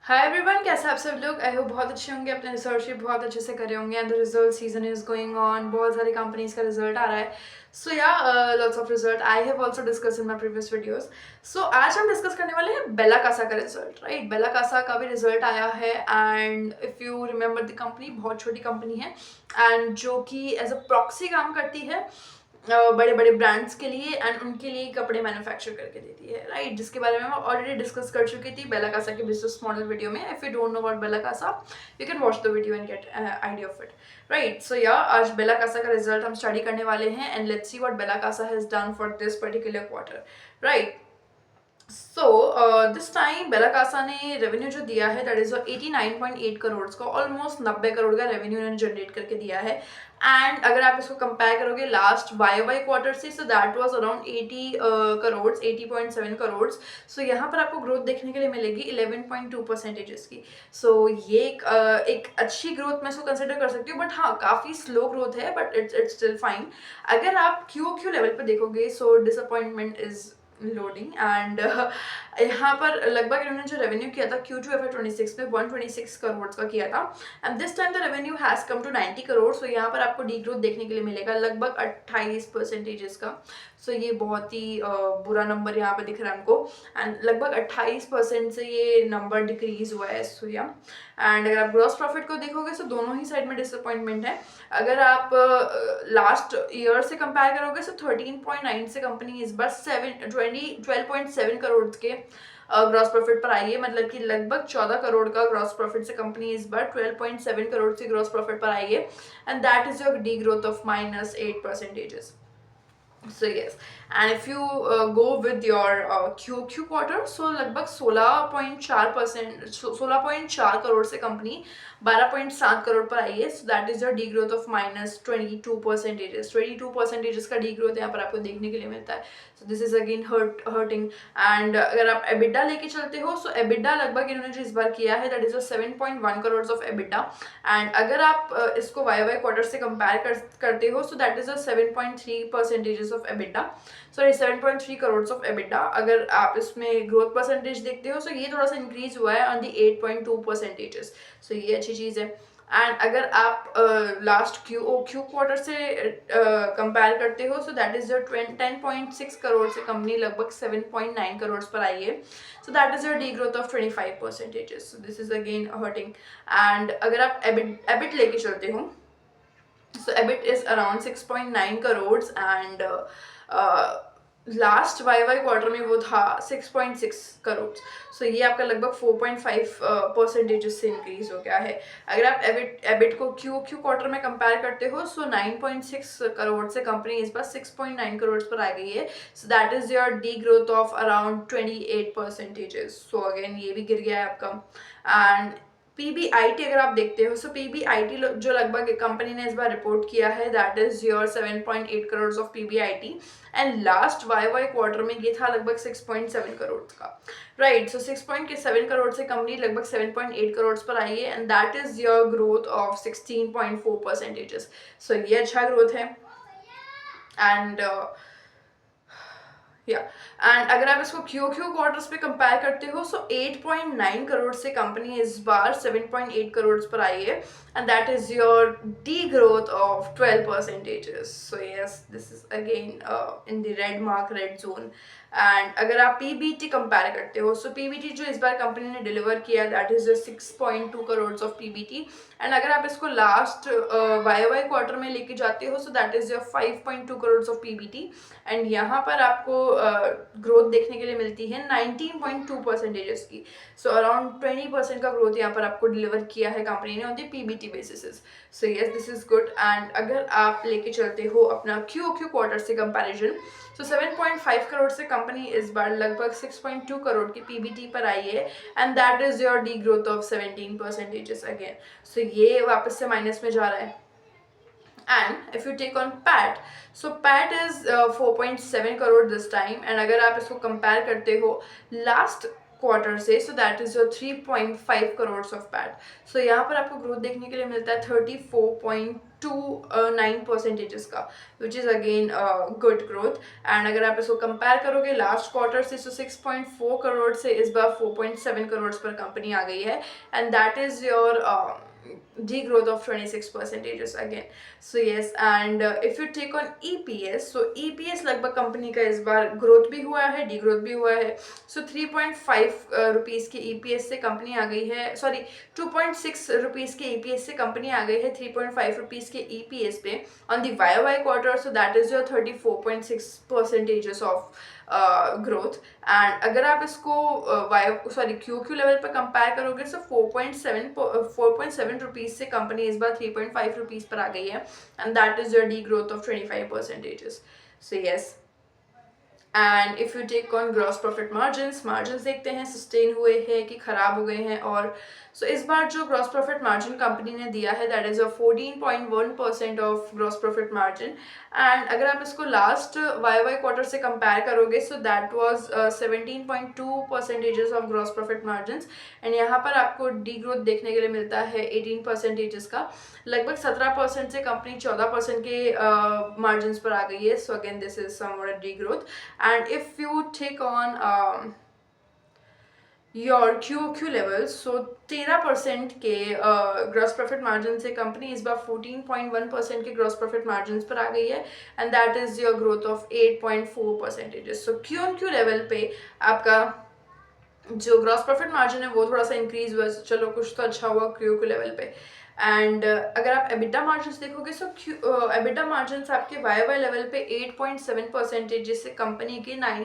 Hi everyone, कैसे आप सब लोग। आई होप बहुत अच्छे होंगे, अपने रिसर्च भी बहुत अच्छे से कर रहे होंगे। And the result season is going on, बहुत सारी कंपनीज का रिजल्ट आ रहा है। So yeah lots of result I have also discuss in my previous videos. So आज हम डिस्कस करने वाले हैं बेला कासा का रिजल्ट। राइट, बेला कासा का भी रिजल्ट आया है। And if you remember the company, बहुत छोटी कंपनी है एंड जो कि एज अ प्रॉक्सी काम करती है बड़े बड़े ब्रांड्स के लिए एंड उनके लिए कपड़े मैन्युफैक्चर करके देती है। राइट, जिसके बारे में मैं ऑलरेडी डिस्कस कर चुकी थी बेला कासा के बिजनेस मॉडल वीडियो में। If you don't know about Bella Casa, you can watch the video and get idea of it. Right, so yeah आज बेला कासा का रिजल्ट हम स्टडी करने वाले हैं and let's see what Bella Casa has done for this particular quarter. Right, so this time Bella Casa ने revenue जो दिया है दैट इज 89.8 करोड़ का, ऑलमोस्ट 90 करोड़ का रेवेन्यू इन्होंने जनरेट करके दिया है। एंड अगर आप इसको कंपेयर करोगे लास्ट वाई क्वार्टर से, so that was around 80 crore, 80.7 crore. So यहाँ पर आपको ग्रोथ देखने के लिए मिलेगी 11.2% की। सो ये एक अच्छी ग्रोथ मैं इसको कंसिडर कर सकती हूँ, बट हाँ काफ़ी स्लो ग्रोथ है, बट इट्स स्टिल फाइन। अगर आप क्यू लेवल पर देखोगे सो डिसअपॉइंटमेंट इज लोडिंग। एंड यहाँ पर लगभग इन्होंने जो रेवेन्यू किया था Q2 FY26 में 126 करोड़ का किया था। And this time the revenue has come to 90 crore. So यहाँ पर आपको डी ग्रोथ देखने के लिए मिलेगा लगभग 28% का। सो ये बहुत ही बुरा नंबर यहाँ पे दिख रहा है हमको। एंड लगभग 28% से ये नंबर डिक्रीज हुआ है। सो या एंड अगर आप ग्रॉस प्रॉफिट को देखोगे तो दोनों ही साइड में डिसअपॉइंटमेंट है। अगर आप लास्ट ईयर से कंपेयर करोगे तो 13.9 से कंपनी इस बार 12.7 करोड़ के ग्रॉस प्रॉफिट पर आई है। मतलब कि लगभग 14 करोड़ का ग्रॉस प्रॉफिट से कंपनी इस बार 12.7 करोड़ से ग्रॉस प्रॉफिट पर आई है। And that is your the growth of -8%। So yes, and if you go with your Q quarter, so लगभग 16.4%, 16.4 करोड़ से कंपनी 12.7 करोड़ पर आई है। So that is your the growth of -22%। 22% का डी ग्रोथ यहाँ पर आपको देखने के लिए मिलता है। सो this is again hurting. And अगर आप एबिडा लेके चलते हो, सो एबिडा लगभग इन्होंने जो इस बार किया है that is 7.1 crore of EBITDA. And अगर आप इसको वाई क्वार्टर से कंपेयर करते हो, सो that is 7.3% of EBITDA, sorry 7.3 crore of EBITDA. अगर आप इसमें ग्रोथ परसेंटेज देखते हो, सो ये थोड़ा सा इंक्रीज हुआ है ऑन दी 8.2%। सो ये अच्छी चीज़ है। एंड अगर आप लास्ट क्यू क्वार्टर से कंपेयर करते हो, सो दैट इज योर 10.6 करोड़ से कंपनी लगभग 7.9 करोड़ पर आई है। So that is your the growth of 25%। So this is again hurting. And अगर आप एबिट लेके चलते हो, so EBIT is around 6.9 crores and last Y quarter में वो था 6.6 करोड़। सो ये आपका लगभग 4.5% से इंक्रीज हो गया है। अगर आप एबिट को क्यू क्वार्टर में कंपेयर करते हो, सो 9.6 करोड़ से कंपनी इस बार 6.9 करोड़ पर आ गई है। So that is your the growth of around 28%। So again ये भी गिर गया है आपका। एंड पीबीआईटी अगर आप देखते हो, सो पीबीआईटी जो लगभग कंपनी ने इस बार रिपोर्ट किया है that is your 7.8 crore of PBIT. And last Y quarter में ये था लगभग 6.7 करोड़ का। राइट, सो 6.7 करोड़ से कंपनी लगभग 7.8 करोड़ पर आई है। And that is your growth of 16.4%। सो ये अच्छा ग्रोथ है। एंड या एंड अगर आप इसको क्यू क्वार्टर्स पे कंपेयर करते हो, सो 8.9 करोड़ से कंपनी इस बार 7.8 करोड़ पर आई है। And that is your the growth of 12%। So yes, this is again in the red mark, red zone. And अगर आप पीबीटी कंपेयर करते हो, सो पीबीटी जो इस बार कंपनी ने डिलीवर किया that is 6.2 crore of PBT. And अगर आप इसको लास्ट वाई क्वार्टर में लेके जाते हो, सो that is your 5.2 crore of PBT. And यहाँ पर आपको ग्रोथ देखने के लिए मिलती है 19.2% की। सो अराउंड 20% का ग्रोथ यहाँ पर आपको डिलीवर किया है कंपनी ने on the PBT basis. So yes, this is good. And अगर आप लेके चलते हो अपना क्यू क्वार्टर से कंपैरिजन, सो 7.5 करोड़ से कंपनी इस बार लगभग 6.2 करोड़ की पीबीटी पर आई है। And that is your the growth of 17% again. So ये वापस से माइनस में जा रहा है। And if you take on PAT, so PAT is 4.7 crore this time। and अगर आप इसको कंपेयर करते हो लास्ट क्वार्टर से, so that is your 3.5 crore of PAT. So यहाँ पर आपको ग्रोथ देखने के लिए मिलता है 34.29% का, which is again good growth. And अगर आप इसको कंपेयर करोगे लास्ट क्वार्टर से, सो 6.4 करोड़ से इस बार 4.7 करोड़ पर कंपनी आ गई है. And that is your degrowth of 26 percentages again. So yes, and if you take on EPS, so EPS लगभग कंपनी का इस बार ग्रोथ भी हुआ है, डीग्रोथ भी हुआ है. So 3.5 रुपीज़ की EPS से कंपनी आ गई है, सॉरी 2.6 रुपीज़ के EPS से कंपनी आ गई है 3.5 रुपीज़ के EPS पे on the YOY quarter. So that is your 34.6 percentages of growth. And अगर आप इसको क्यू लेवल पर कंपेयर करोगे, सो 4.7 रुपीज़ से कंपनी इस बार 3.5 रुपीज़ पर आ गई है. And that is your the growth of 25 percentages. So yes, and if you take on gross profit margin देखते हैं सस्टेन हुए हैं कि ख़राब हो गए हैं. और सो इस बार जो ग्रॉस प्रॉफिट मार्जिन कंपनी ने दिया है, that is a 14.1% of gross profit margin. And अगर आप इसको लास्ट वाई क्वार्टर से कंपेयर करोगे, सो that was 17.2% of gross profit margin. And यहाँ पर आपको डी ग्रोथ देखने के लिए मिलता है 18% का. लगभग 17% से कंपनी 14% के मार्जिन पर आ गई है. So again this is somewhat D growth. And if you take on your QOQ levels, so 13% के ग्रॉस प्रॉफिट मार्जिन से कंपनी इस बार 14.1% के ग्रॉस प्रॉफिट मार्जिन पर आ गई है. And that is your growth of 8.4%. So QOQ level पे आपका जो ग्रॉस प्रॉफिट मार्जिन है वो थोड़ा सा इंक्रीज हुआ. चलो कुछ तो अच्छा हुआ QOQ लेवल पे. एंड अगर आप एबिटा मार्जिन देखोगे, सो एबिटा मार्जिन आपके वाई लेवल पे 8.7%, जिससे कंपनी के 9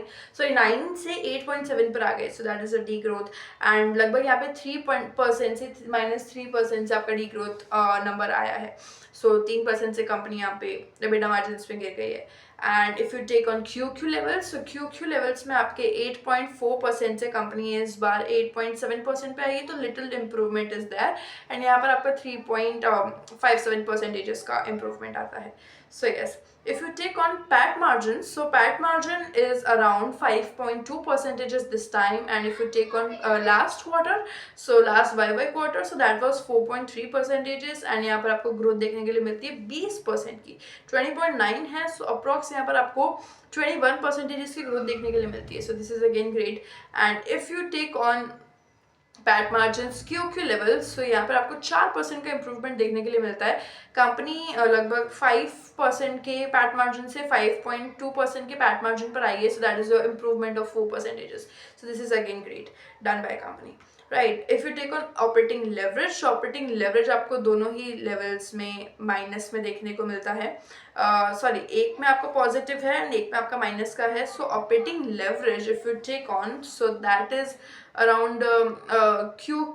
से 8.7 पर आ गए. सो that is a D growth. And लगभग यहाँ पे 3% से -3% से आपका डी ग्रोथ नंबर आया है. सो 3% से कंपनी यहाँ पे एबिटा मार्जिन में गिर गई है. And if you take on QQ levels, so QQ levels में आपके 8.4% से कंपनी इस बार 8.7% पे आई है, तो little improvement is there. And यहाँ पर आपका 3.57% का इम्प्रूवमेंट आता है. So yes, if you take on PAT margin, so PAT margin is around 5.2% this time. And if you take on last quarter, so last YY quarter, so that was 4.3%. and यहाँ पर आपको growth देखने के लिए मिलती है 20% की. 20.9 है, so अप्रॉक्स यहाँ पर आपको 21% की ग्रोथ देखने के लिए मिलती है. so this is again great. and if you take on PAT margin QQ level, so यहाँ पर आपको 4% का इम्प्रूवमेंट देखने के लिए मिलता है. कंपनी लगभग 5% के पैट मार्जिन से 5.2% के पैट मार्जिन पर आई है. So that is your improvement of 4%. So this is again great done by company, right. If you take on operating leverage आपको दोनों ही लेवल्स में माइनस में देखने को मिलता है. सॉरी, एक में आपका पॉजिटिव है एंड एक में आपका माइनस का है. So operating leverage if you take on, so that is around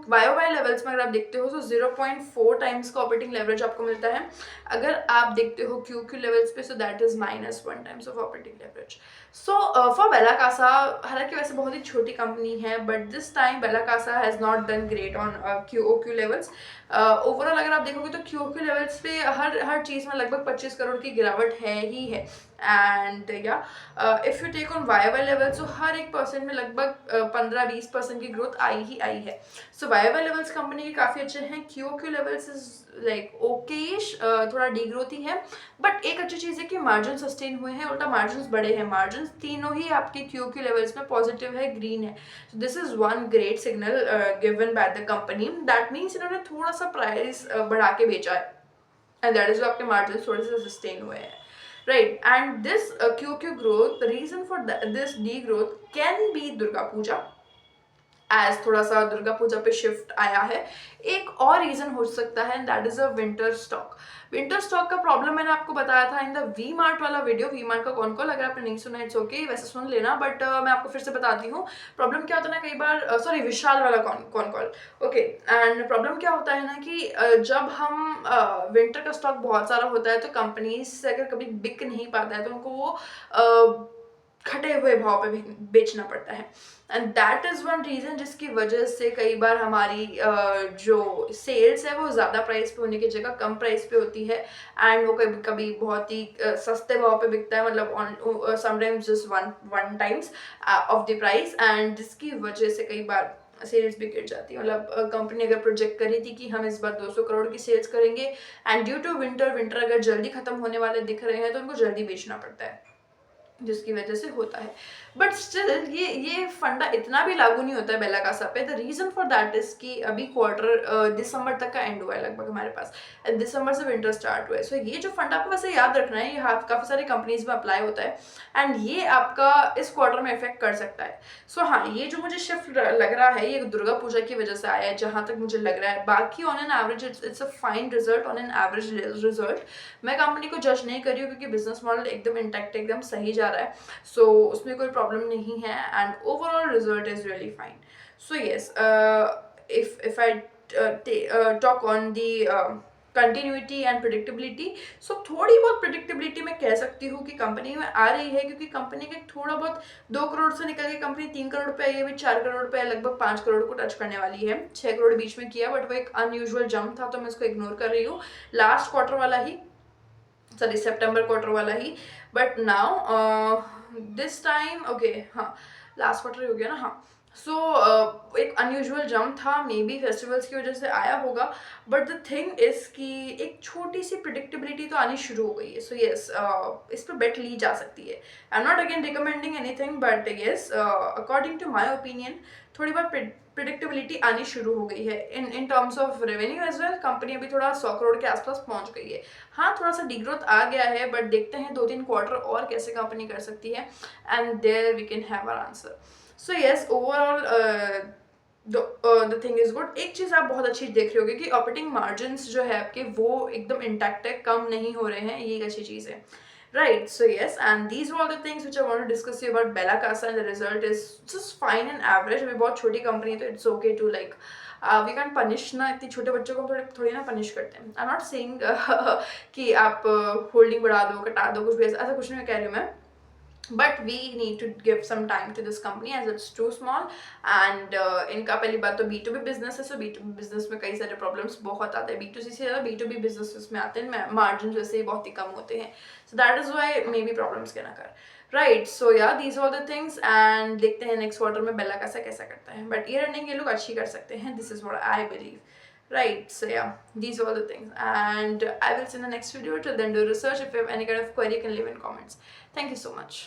Y levels में अगर आप देखते हो, तो 0.4 टाइम्स का ऑपरेटिंग लेवरेज आपको मिलता है. अगर आप देखते हो QQ लेवल्स पे, so that is -1 times of operating leverage. So for Bella Casa, हालांकि वैसे बहुत ही छोटी कंपनी है, but this time Bella Casa has not done great on QOQ levels. Overall अगर आप देखोगे तो QOQ लेवल्स पे हर चीज़ में लगभग 25 करोड़ की गिरावट है ही है. And yeah if you take on Y level, so हर एक परसेंट में लगभग 15-20% की ग्रोथ आई ही आई है. सो वाई लेवल्स कंपनी के काफ़ी अच्छे हैं. QOQ levels is like Okesh, थोड़ा डी ग्रोथ ही है. बट एक अच्छी चीज़ है कि मार्जिन सस्टेन हुए हैं, उल्टा मार्जिन बड़े हैं. मार्जिन तीनों ही आपके QOQ लेवल्स में पॉजिटिव है, ग्रीन है. सो this is one great signal given by the company. That means इन्होंने थोड़ा सा प्राइस बढ़ा के बेचा है, एंड दैट इज आपके मार्जिन थोड़े से सस्टेन हुए हैं, right. And this QQ growth, the reason for this degrowth can be Durga Puja, as थोड़ा सा दुर्गा पूजा पे शिफ्ट आया है. एक और रीजन हो सकता है, that is a winter stock. Winter stock का प्रॉब्लम मैंने आपको बताया था इन द वी मार्ट वाला वीडियो. वी मार्ट का कौन कॉल, अगर आपने नहीं सुना इट्स ओके, वैसे सुन लेना, बट मैं आपको फिर से बताती हूँ. प्रॉब्लम क्या होता है ना, कई बार सॉरी विशाल वाला कौन कॉल, ओके. एंड प्रॉब्लम क्या होता है ना कि जब हम विंटर का स्टॉक बहुत सारा होता है, तो कंपनीज से अगर कभी बिक नहीं पाता है, तो उनको वो घटे हुए भाव पे बेचना पड़ता है। And that is one reason जिसकी वजह से कई बार हमारी जो सेल्स है वो ज़्यादा प्राइस पे होने की जगह कम प्राइस पे होती है, एंड वो कभी कभी बहुत ही सस्ते भाव पे बिकता है, मतलब sometimes just one one times of the price, and जिसकी वजह से कई बार सेल्स भी गिर जाती है। मतलब कंपनी अगर प्रोजेक्ट करी थी कि हम इस बार 200 करोड़ की सेल्स करेंगे, एंड ड्यू टू विंटर अगर जल्दी खत्म होने वाले दिख रहे हैं तो उनको जल्दी बेचना पड़ता है, जिसकी वजह से होता है। बट स्टिल ये फंडा इतना भी लागू नहीं होता है बेला कासा पे। The reason for that is कि अभी क्वार्टर दिसंबर तक का एंड हुआ है लगभग हमारे पास, दिसंबर से विंटर स्टार्ट हुआ है। सो ये जो फंडा आपको वैसे याद रखना है, ये काफी सारी कंपनीज में अप्लाई होता है, एंड ये आपका इस क्वार्टर में इफेक्ट कर सकता है। सो हाँ, ये जो मुझे शिफ्ट लग रहा है ये दुर्गा पूजा की वजह से आया है जहां तक मुझे लग रहा है। बाकी on an average it's a fine result, on an average result. मैं कंपनी को जज नहीं कर रही हूँ क्योंकि बिजनेस मॉडल एकदम इंटैक्ट, एकदम सही जा रहा है, सो उसमें कोई प्रॉब्लम नहीं है, and overall result is really fine. So yes, if I talk on the continuity and predictability, so थोड़ी बहुत प्रिडिक्टेबिलिटी मैं कह सकती हूँ कि कंपनी में आ रही है, क्योंकि कंपनी के थोड़ा बहुत 2 करोड़ से निकल के कंपनी 3 करोड़ पे आई है, अभी 4 करोड़ पे लगभग 5 करोड़ को टच करने वाली है। 6 करोड़ बीच में किया, बट वो एक अनयूजुअल जंप था तो मैं इसको इग्नोर कर रही हूँ, लास्ट क्वार्टर वाला ही, सॉरी सितंबर क्वार्टर वाला ही। But now this time okay, हाँ लास्ट क्वार्टर ही हो गया ना, हाँ। सो एक अनयूजुअल जंप था, मे बी फेस्टिवल्स की वजह से आया होगा, बट द थिंग इज कि एक छोटी सी प्रिडिक्टेबिलिटी तो आनी शुरू हो गई है। सो येस, इस पर बेट ली जा सकती है। I am not again recommending anything, but yes according to my opinion थोड़ी बहुत प्रिडिक्टेबिलिटी आनी शुरू हो गई है in terms of revenue as well. Company अभी थोड़ा 100 करोड़ के आसपास पहुंच गई है। हाँ, थोड़ा सा डिग्रोथ आ गया है, बट देखते हैं 2-3 क्वार्टर और कैसे कंपनी कर सकती है, and there we can have our answer. So yes, overall the thing is good. एक चीज आप बहुत अच्छी देख रहे होगे कि ऑपरेटिंग मार्जिन जो है आपके वो एकदम इंटैक्ट है, कम नहीं हो रहे हैं, ये एक अच्छी चीज है। Right, so yes, and these were all the things which I want to discuss you about Bella Casa, and the result is just fine and average. अभी बहुत छोटी कंपनी है तो it's okay to like we can't punish ना, इतनी छोटे बच्चों को हम थोड़ी ना पनिश करते हैं। I'm not saying कि आप होल्डिंग बढ़ा दो, कटा दो, कुछ भी ऐसा कुछ नहीं कह रही हूँ मैं, but we need to give some time to this company as it's too small. And इनका पहली बात तो B2B बिजनेस है, सो B2B बिजनेस में कई सारे प्रॉब्लम्स बहुत आते हैं, B2C से ज़्यादा B2B बिजनेस में आते हैं, मार्जिन वैसे ही बहुत ही कम होते हैं, so that is why maybe problems के ना कर। Right, so yeah these are the things, and देखते हैं नेक्स्ट क्वार्टर में बेला कैसा करता है, बट ईयर एंडिंग ये लोग अच्छी कर सकते हैं, this is what I believe. Right, so yeah, these are all the things, and I will see in the next video. Till then, do research. If you have any kind of query, you can leave in comments. Thank you so much.